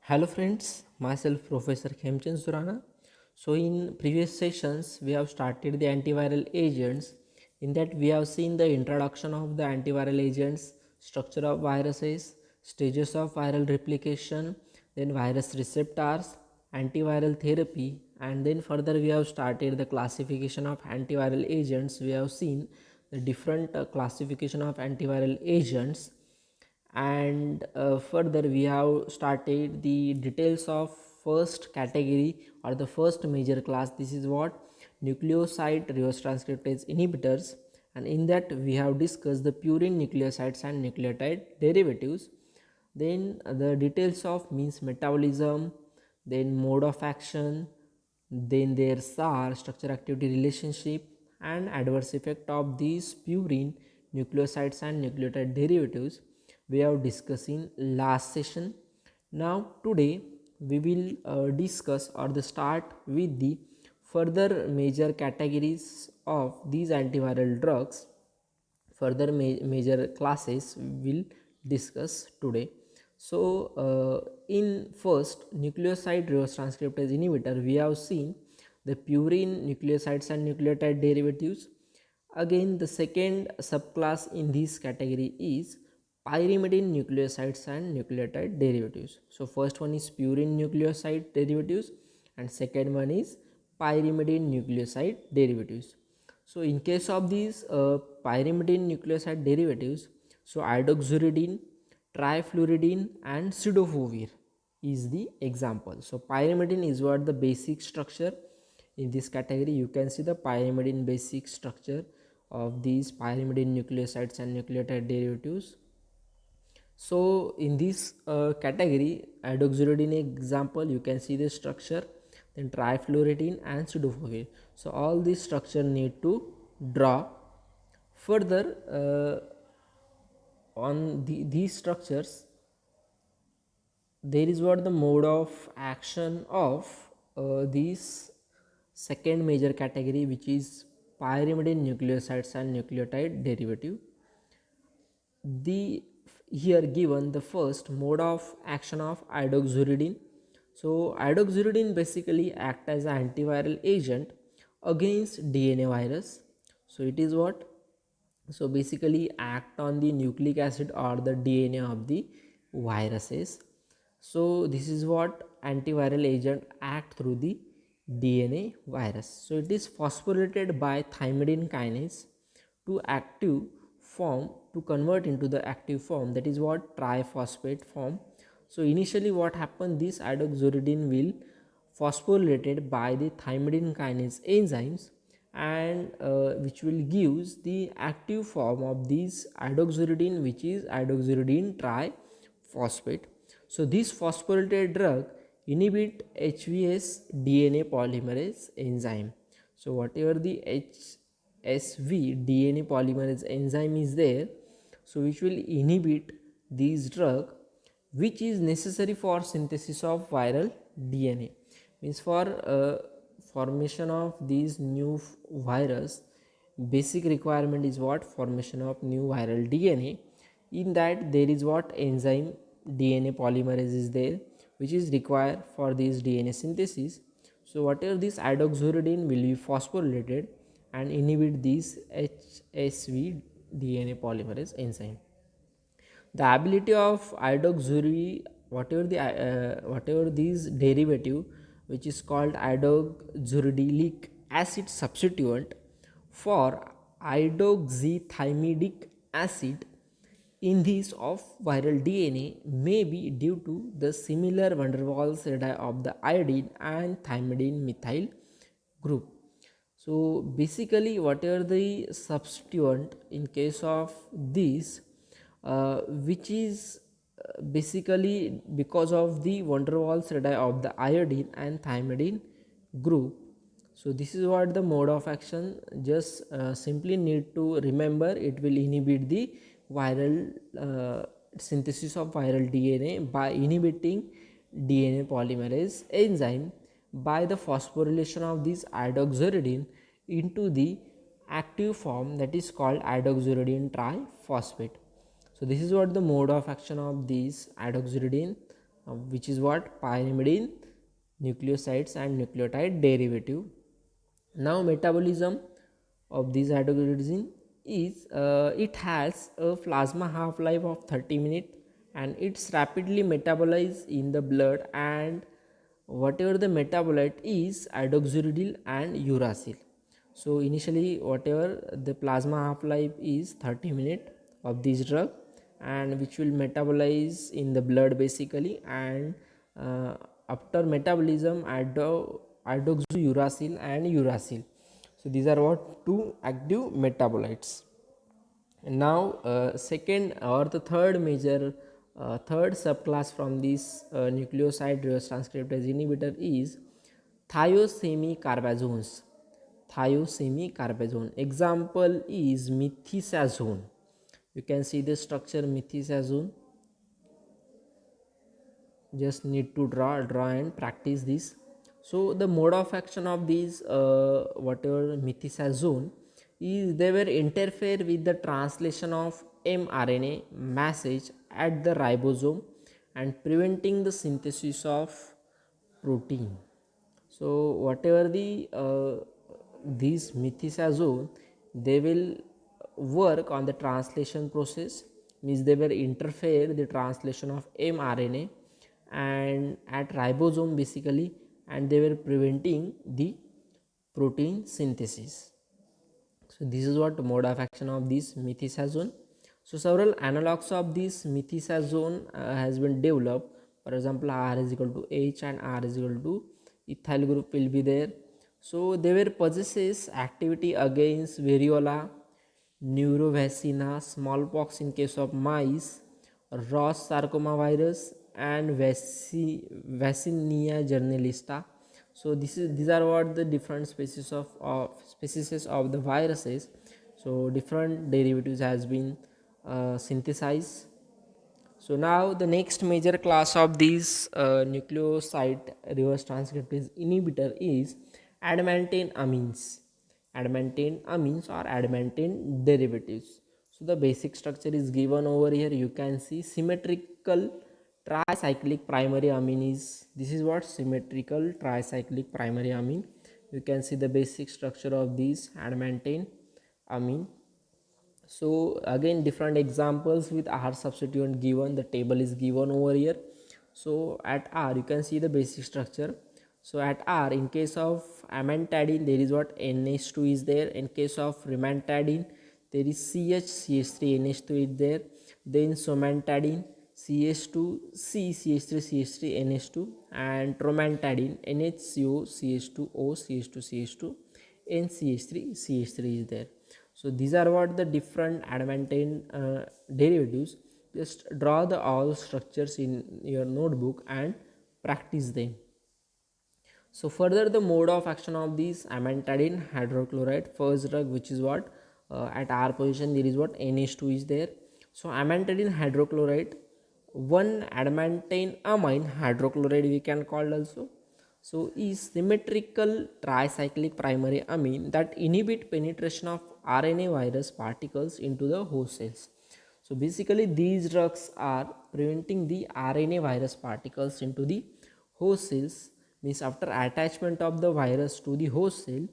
Hello friends, myself Professor Khemchand Surana. So in previous sessions we have started the antiviral agents. In that we have seen the introduction of the antiviral agents, structure of viruses, stages of viral replication, then virus receptors, antiviral therapy, and then further we have started the classification of antiviral agents. We have seen the different classification of antiviral agents, and further we have started the details of first category or the first major class. This is what nucleoside reverse transcriptase inhibitors, and in that we have discussed the purine nucleosides and nucleotide derivatives. Then the details of means metabolism, then mode of action, then their SAR structure activity relationship, and adverse effect of these purine nucleosides and nucleotide derivatives we have discussed in last session. Now today we will discuss or the start with the further major categories of these antiviral drugs. Further major classes we will discuss today. So in first nucleoside reverse transcriptase inhibitor, we have seen the purine nucleosides and nucleotide derivatives. Again, the second subclass in this category is pyrimidine nucleosides and nucleotide derivatives. So first one is purine nucleoside derivatives and second one is pyrimidine nucleoside derivatives. So in case of these pyrimidine nucleoside derivatives, so iodoxuridine, trifluridine and cidofovir is the example. So pyrimidine is what the basic structure in this category. You can see the pyrimidine basic structure of these pyrimidine nucleosides and nucleotide derivatives. So in this category, iodoxuridine example, you can see the structure, then trifluridine and cidofovir. So all these structure need to draw. Further on these structures, there is what the mode of action of these second major category, which is pyrimidine nucleosides and nucleotide derivative. The here given the first mode of action of iodoxuridine. So iodoxuridine basically act as an antiviral agent against DNA virus. So it is what, so basically act on the nucleic acid or the DNA of the viruses. So this is what antiviral agent act through the DNA virus. So it is phosphorylated by thymidine kinase to active form, to convert into the active form, that is what triphosphate form. So initially what happened, this iodoxuridine will phosphorylated by the thymidine kinase enzymes, and which will gives the active form of this iodoxuridine, which is iodoxuridine triphosphate. So this phosphorylated drug inhibit HVS DNA polymerase enzyme. So whatever the HSV DNA polymerase enzyme is there, so which will inhibit this drug, which is necessary for synthesis of viral DNA. Means for formation of these new virus, basic requirement is what, formation of new viral DNA. In that there is what enzyme DNA polymerase is there, which is required for this DNA synthesis. So whatever this iodoxuridine will be phosphorylated and inhibit this HSV DNA polymerase enzyme. The ability of iodoxuridine, whatever these derivative, which is called iodoxuridylic acid substituent for iodoxythymidinic acid in this of viral DNA, may be due to the similar van der Waals radii of the iodine and thymidine methyl group. So basically whatever the substituent in case of this, which is basically because of the van der Waals radii of the iodine and thymidine group. So this is what the mode of action, just simply need to remember, it will inhibit the viral synthesis of viral DNA by inhibiting DNA polymerase enzyme by the phosphorylation of this iodoxuridine into the active form, that is called iodoxuridine triphosphate. So this is what the mode of action of this iodoxuridine which is what pyrimidine nucleosides and nucleotide derivative. Now metabolism of this hydroxyuridine is it has a plasma half life of 30 minutes, and it's rapidly metabolized in the blood, and whatever the metabolite is hydroxyuridine and uracil. So initially whatever the plasma half life is 30 minutes of this drug, and which will metabolize in the blood basically, and after metabolism hydroxyuracil and uracil. So these are what two active metabolites. And now second or the third major third subclass from this nucleoside reverse transcriptase inhibitor is thiosemicarbazones. Thiosemicarbazones example is methicillin. You can see the structure methicillin. Just need to draw and practice this. So the mode of action of these whatever methicillin is they will interfere with the translation of mRNA message at the ribosome and preventing the synthesis of protein. So whatever the these methicillin, they will work on the translation process, means they will interfere the translation of mRNA and at ribosome basically, and they were preventing the protein synthesis. So this is what mode of action of this methicillin. So several analogs of this methicillin has been developed. For example, R is equal to H and R is equal to ethyl group will be there. So they were possesses activity against variola, neurovacina, smallpox in case of mice, Ross sarcoma virus, and Vaccinia journalista. So these are what the different species of the viruses. So different derivatives has been synthesized. So now the next major class of these nucleoside reverse transcriptase inhibitor is adamantane amines. Adamantane amines or adamantane derivatives. So the basic structure is given over here. You can see symmetrical tricyclic primary amine is, this is what symmetrical tricyclic primary amine. You can see the basic structure of these adamantane amine. So again different examples with R substituent given, the table is given over here. So at R you can see the basic structure. So at R, in case of amantadine there is what NH2 is there. In case of rimantadine there is CH3 NH2 is there. Then somantadine CH2 C CH3 CH3 NH2, and tromantadine NHCO CH2O CH2 CH2 and CH3 CH3 is there. So these are what the different adamantane derivatives. Just draw the all structures in your notebook and practice them. So further the mode of action of these amantadine hydrochloride, first drug, which is what at R position there is what NH2 is there. So amantadine hydrochloride, one adamantane amine hydrochloride we can call also. So is symmetrical tricyclic primary amine that inhibit penetration of RNA virus particles into the host cells. So basically these drugs are preventing the RNA virus particles into the host cells, means after attachment of the virus to the host cell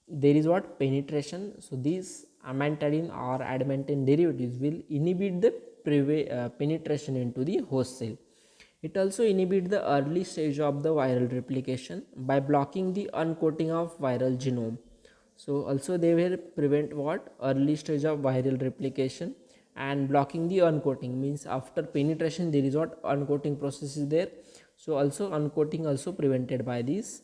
there is what penetration. So these amantadine or adamantane derivatives will inhibit the penetration into the host cell. It also inhibits the early stage of the viral replication by blocking the uncoating of viral genome. So also they will prevent what early stage of viral replication, and blocking the uncoating means after penetration there is what uncoating process is there. So also uncoating also prevented by this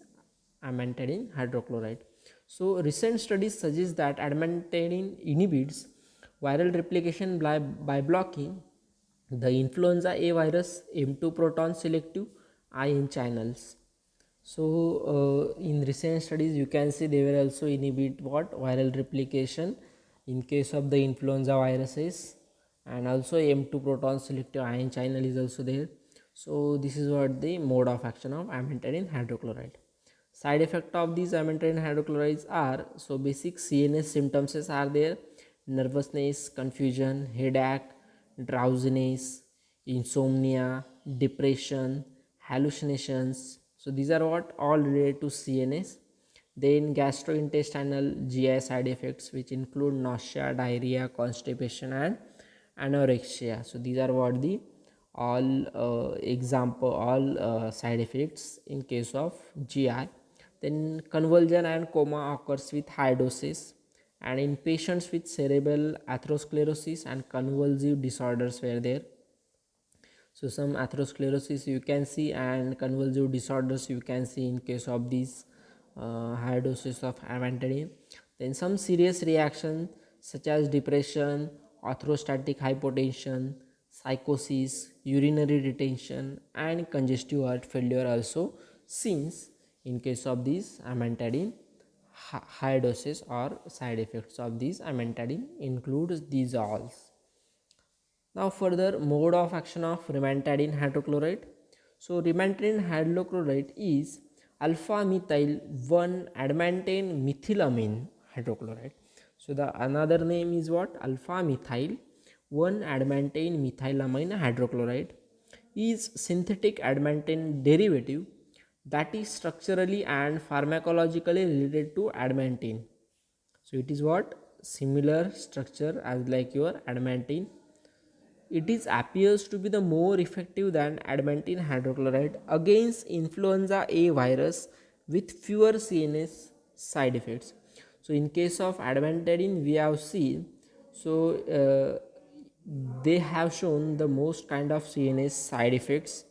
amantadine hydrochloride. So recent studies suggest that adamantadine inhibits viral replication by blocking the influenza A virus M2 proton selective ion channels. So in recent studies you can see they will also inhibit what viral replication in case of the influenza viruses, and also M2 proton selective ion channel is also there. So this is what the mode of action of amantadine hydrochloride. Side effect of these amantadine hydrochlorides are, so basic CNS symptoms are there: nervousness, confusion, headache, drowsiness, insomnia, depression, hallucinations. So these are what all related to CNS. Then gastrointestinal GI side effects, which include nausea, diarrhea, constipation, and anorexia. So these are what the all side effects in case of GI. Then convulsion and coma occurs with high doses, and in patients with cerebral atherosclerosis and convulsive disorders were there. So some atherosclerosis you can see and convulsive disorders you can see in case of these high doses of amantadine. Then some serious reactions such as depression, orthostatic hypotension, psychosis, urinary retention, and congestive heart failure also seen in case of these amantadine. High doses or side effects of these amantadine includes these all. Now further mode of action of rimantadine hydrochloride. So rimantadine hydrochloride is alpha methyl 1 adamantane methylamine hydrochloride. So the another name is what? Alpha methyl 1 adamantane methylamine hydrochloride is synthetic adamantane derivative that is structurally and pharmacologically related to adamantane. So it is what? Similar structure as like your adamantane. It is appears to be the more effective than adamantane hydrochloride against influenza A virus with fewer CNS side effects. So in case of adamantane we have seen, so they have shown the most kind of CNS side effects.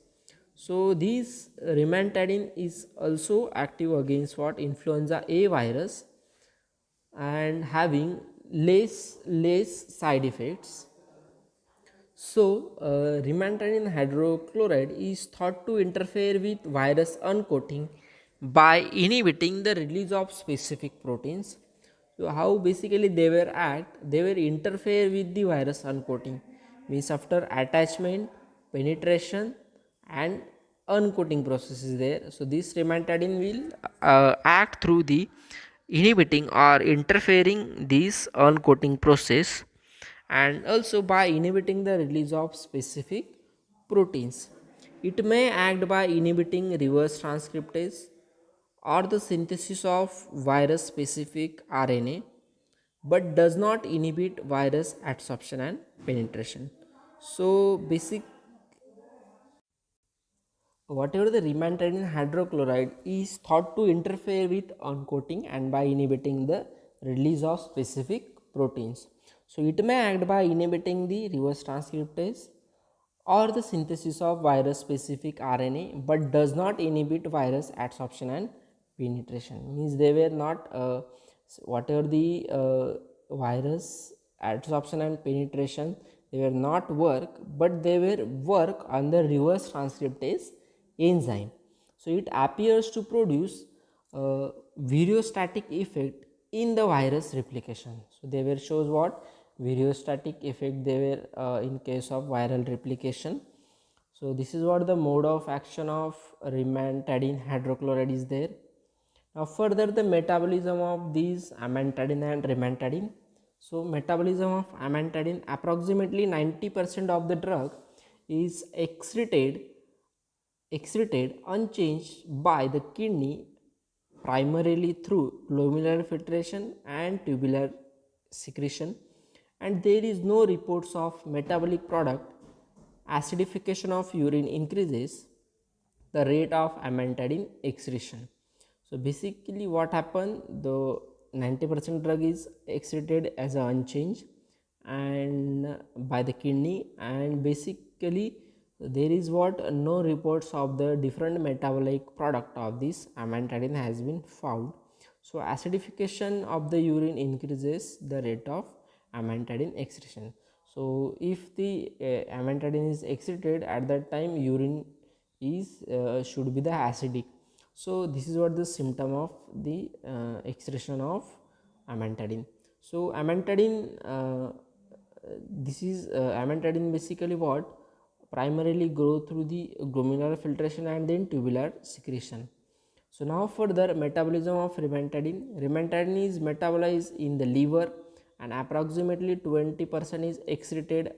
So this rimantadine is also active against what? Influenza A virus and having less side effects. So, rimantadine hydrochloride is thought to interfere with virus uncoating by inhibiting the release of specific proteins. So, how basically they were act? They will interfere with the virus uncoating, means after attachment, penetration, and uncoating process is there. So, this rimantadine will act through the inhibiting or interfering this uncoating process, and also by inhibiting the release of specific proteins. It may act by inhibiting reverse transcriptase or the synthesis of virus specific RNA, but does not inhibit virus adsorption and penetration. So basic whatever the rimantadine hydrochloride is thought to interfere with uncoating and by inhibiting the release of specific proteins. So it may act by inhibiting the reverse transcriptase or the synthesis of virus specific RNA, but does not inhibit virus adsorption and penetration. Means they were not whatever the virus adsorption and penetration, they were not work, but they were work on the reverse transcriptase enzyme. So it appears to produce viriostatic effect in the virus replication. So they were shows what? Viriostatic effect they were in case of viral replication. So this is what the mode of action of rimantadine hydrochloride is there. Now further the metabolism of these amantadine and rimantadine. So metabolism of amantadine, approximately 90% of the drug is excreted unchanged by the kidney primarily through glomerular filtration and tubular secretion, and there is no reports of metabolic product. Acidification of urine increases the rate of amantadine excretion. So basically what happened, the 90% drug is excreted as a unchanged and by the kidney, and basically there is what? No reports of the different metabolic product of this amantadine has been found. So acidification of the urine increases the rate of amantadine excretion. So if the amantadine is excreted, at that time urine is should be the acidic. So this is what the symptom of the excretion of amantadine. So amantadine this is amantadine basically what? Primarily grow through the glomerular filtration and then tubular secretion. So now further metabolism of rimantadine. Rimantadine is metabolized in the liver and approximately 20% is excreted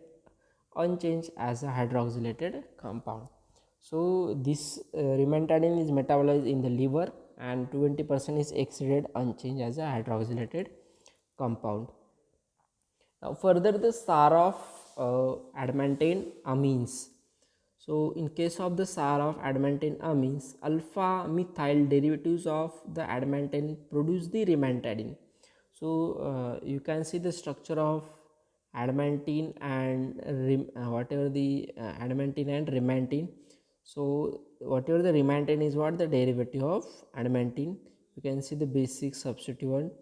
unchanged as a hydroxylated compound. So this rimantadine is metabolized in the liver and 20% is excreted unchanged as a hydroxylated compound. Now further, the SAR of adamantane amines. So in case of the SAR of adamantane amines, alpha methyl derivatives of the adamantane produce the rimantadine. So you can see the structure of adamantine and whatever the adamantine and rimantine. So whatever the rimantine is what the derivative of adamantine. You can see the basic substituent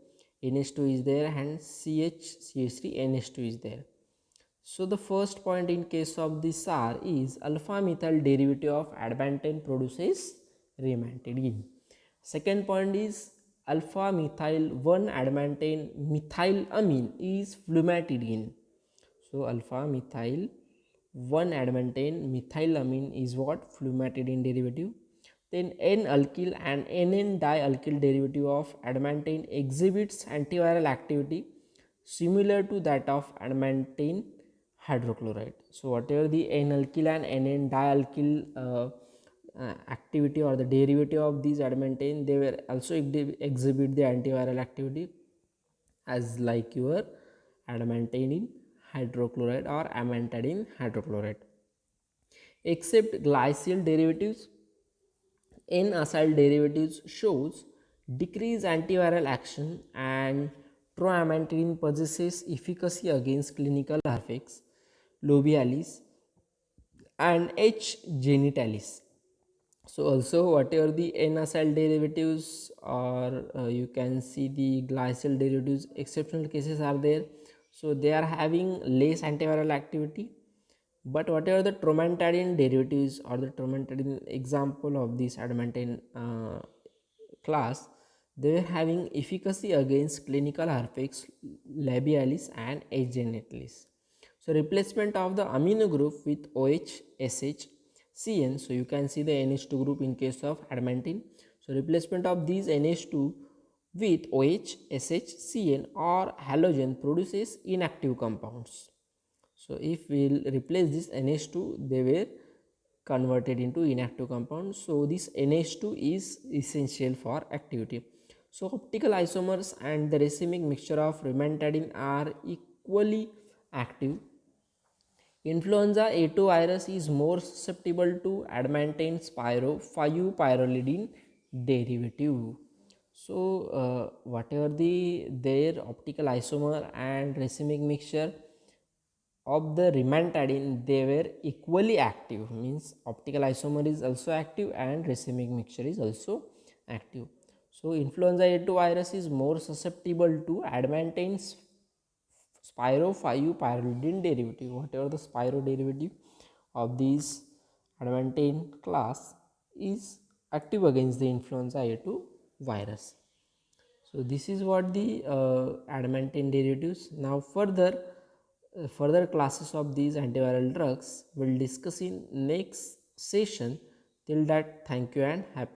NH2 is there and CH3 NH2 is there. So the first point in case of the SAR is alpha methyl derivative of adamantane produces rimantadine. Second point is alpha methyl 1 adamantane methylamine is flumatidine. So alpha methyl 1 adamantane methylamine is what? Flumatidine derivative. Then N-alkyl and NN-dialkyl derivative of adamantane exhibits antiviral activity similar to that of adamantane hydrochloride. So whatever the N-alkyl and NN-dialkyl activity or the derivative of these adamantane, they were also exhibit the antiviral activity as like your adamantane hydrochloride or amantadine hydrochloride. Except glycyl derivatives, N-acyl derivatives shows decreased antiviral action and troamantadine possesses efficacy against clinical herpes labialis and H. genitalis. So also whatever the N-acyl derivatives or you can see the glycyl derivatives, exceptional cases are there. So they are having less antiviral activity, but whatever the tromantadine derivatives or the tromantadine example of this adamantane class, they are having efficacy against clinical herpes labialis and H. genitalis. So replacement of the amino group with OH, SH, CN. So you can see the NH2 group in case of adamantine. So replacement of these NH2 with OH, SH, CN or halogen produces inactive compounds. So if we will replace this NH2, they were converted into inactive compounds. So this NH2 is essential for activity. So optical isomers and the racemic mixture of rimantadine are equally active. Influenza A2 virus is more susceptible to adamantane spiro 5 pyrrolidine derivative. So whatever their optical isomer and racemic mixture of the rimantadine, they were equally active, means optical isomer is also active and racemic mixture is also active. So influenza A2 virus is more susceptible to adamantane spiro 5 pyrrolidine derivative. Whatever the spiro derivative of these adamantane class is active against the influenza A2 virus. So this is what the adamantane derivatives. Now further classes of these antiviral drugs will discuss in next session. Till that, thank you and happy